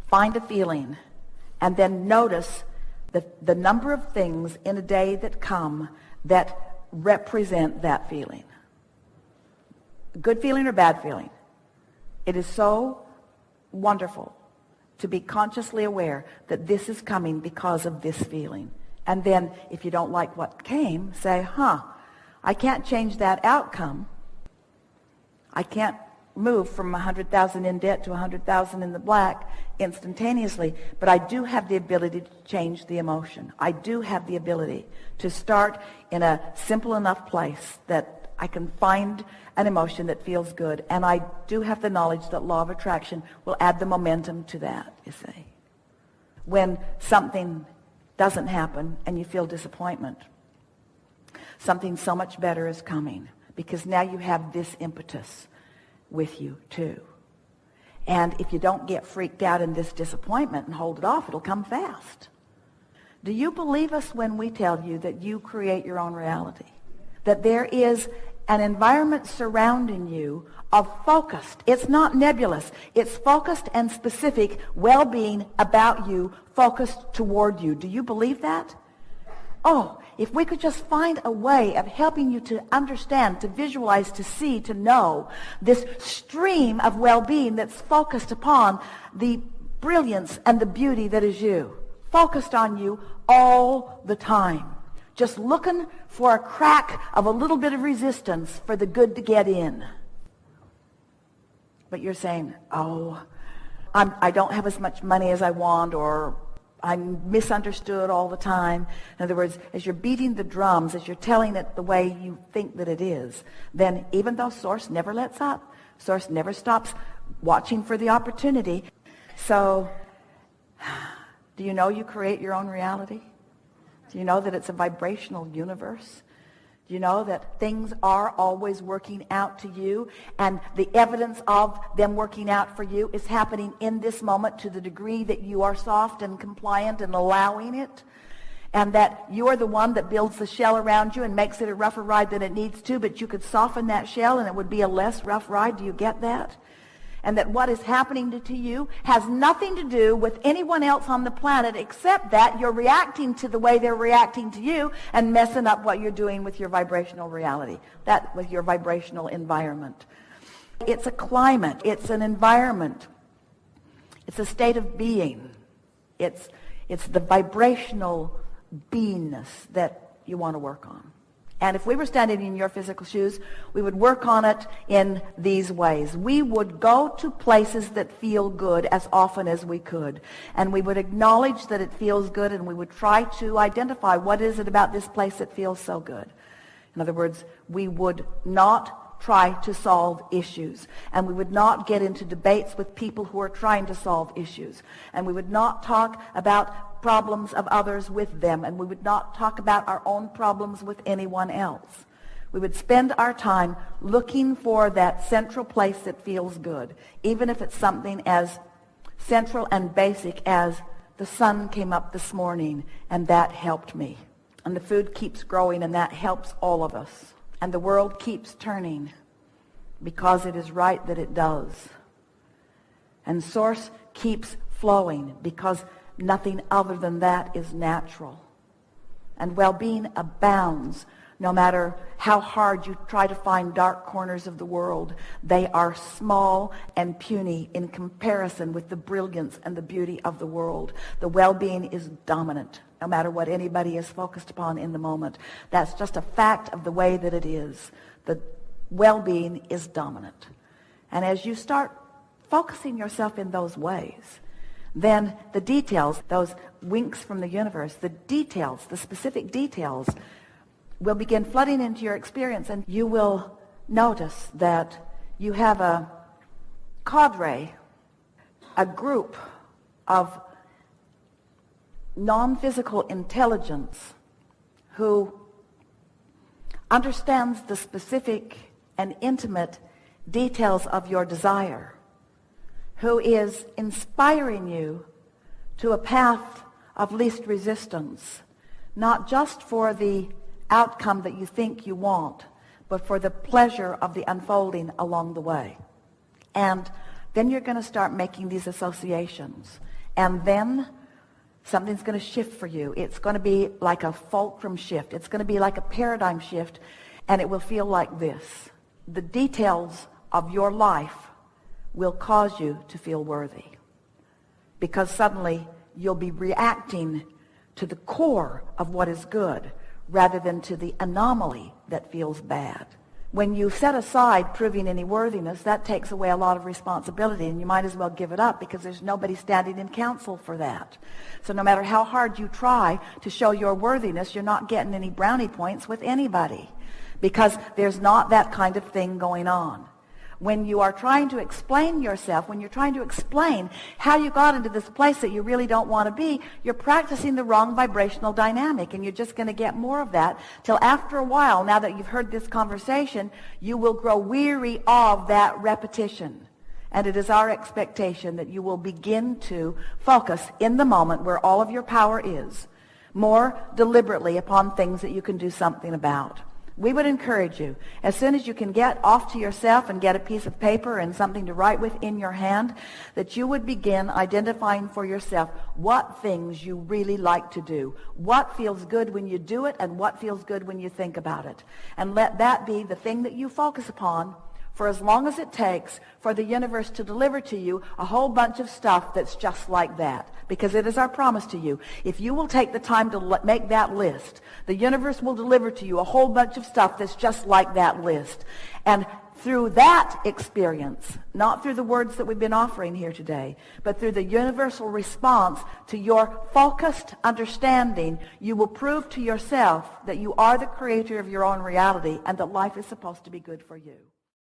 find a feeling, and then notice the number of things in a day that come that represent that feeling. Good feeling or bad feeling. It is so wonderful to be consciously aware that this is coming because of this feeling. And then if you don't like what came, say, I can't change that outcome. I can't move from 100,000 in debt to 100,000 in the black instantaneously, but I do have the ability to change the emotion. I do have the ability to start in a simple enough place that I can find an emotion that feels good, and I do have the knowledge that law of attraction will add the momentum to that, you see. When something doesn't happen and you feel disappointment, something so much better is coming, because now you have this impetus with you too. And if you don't get freaked out in this disappointment and hold it off, it'll come fast. Do you believe us when we tell you that you create your own reality? That there is an environment surrounding you of focused, it's not nebulous, it's focused and specific well-being about you, focused toward you. Do you believe that? Oh, if we could just find a way of helping you to understand, to visualize, to see, to know this stream of well-being that's focused upon the brilliance and the beauty that is you, focused on you all the time, just looking for a crack of a little bit of resistance for the good to get in. But you're saying, I don't have as much money as I want, or I'm misunderstood all the time. In other words, as you're beating the drums, as you're telling it the way you think that it is, then even though Source never lets up, Source never stops watching for the opportunity. So, do you know you create your own reality? Do you know that it's a vibrational universe? Do you know that things are always working out to you, and the evidence of them working out for you is happening in this moment to the degree that you are soft and compliant and allowing it, and that you are the one that builds the shell around you and makes it a rougher ride than it needs to, but you could soften that shell and it would be a less rough ride. Do you get that? And that what is happening to you has nothing to do with anyone else on the planet, except that you're reacting to the way they're reacting to you and messing up what you're doing with your vibrational reality, that with your vibrational environment. It's a climate. It's an environment. It's a state of being. It's the vibrational beingness that you want to work on. And if we were standing in your physical shoes, we would work on it in these ways. We would go to places that feel good as often as we could. And we would acknowledge that it feels good, and we would try to identify what is it about this place that feels so good. In other words, we would not try to solve issues. And we would not get into debates with people who are trying to solve issues. And we would not talk about problems of others with them, and we would not talk about our own problems with anyone else. We would spend our time looking for that central place that feels good, even if it's something as central and basic as the sun came up this morning and that helped me, and the food keeps growing and that helps all of us, and the world keeps turning because it is right that it does, and Source keeps flowing because nothing other than that is natural. And well-being abounds no matter how hard you try to find dark corners of the world. They are small and puny in comparison with the brilliance and the beauty of the world. The well-being is dominant no matter what anybody is focused upon in the moment. That's just a fact of the way that it is. The well-being is dominant. And as you start focusing yourself in those ways, then the details, those winks from the universe, the details, the specific details, will begin flooding into your experience, and you will notice that you have a cadre, a group of non-physical intelligence who understands the specific and intimate details of your desire, who is inspiring you to a path of least resistance, not just for the outcome that you think you want, but for the pleasure of the unfolding along the way. And then you're going to start making these associations. And then something's going to shift for you. It's going to be like a fulcrum shift. It's going to be like a paradigm shift, and it will feel like this. The details of your life will cause you to feel worthy, because suddenly you'll be reacting to the core of what is good rather than to the anomaly that feels bad. When you set aside proving any worthiness, that takes away a lot of responsibility, and you might as well give it up, because there's nobody standing in counsel for that. So no matter how hard you try to show your worthiness, you're not getting any brownie points with anybody, because there's not that kind of thing going on. When you are trying to explain yourself, when you're trying to explain how you got into this place that you really don't want to be, you're practicing the wrong vibrational dynamic, and you're just going to get more of that till after a while, now that you've heard this conversation, you will grow weary of that repetition. And it is our expectation that you will begin to focus in the moment where all of your power is, more deliberately upon things that you can do something about. We would encourage you, as soon as you can get off to yourself and get a piece of paper and something to write with in your hand, that you would begin identifying for yourself what things you really like to do, what feels good when you do it, and what feels good when you think about it. And let that be the thing that you focus upon for as long as it takes for the universe to deliver to you a whole bunch of stuff that's just like that. Because it is our promise to you. If you will take the time to make that list, the universe will deliver to you a whole bunch of stuff that's just like that list. And through that experience, not through the words that we've been offering here today, but through the universal response to your focused understanding, you will prove to yourself that you are the creator of your own reality and that life is supposed to be good for you.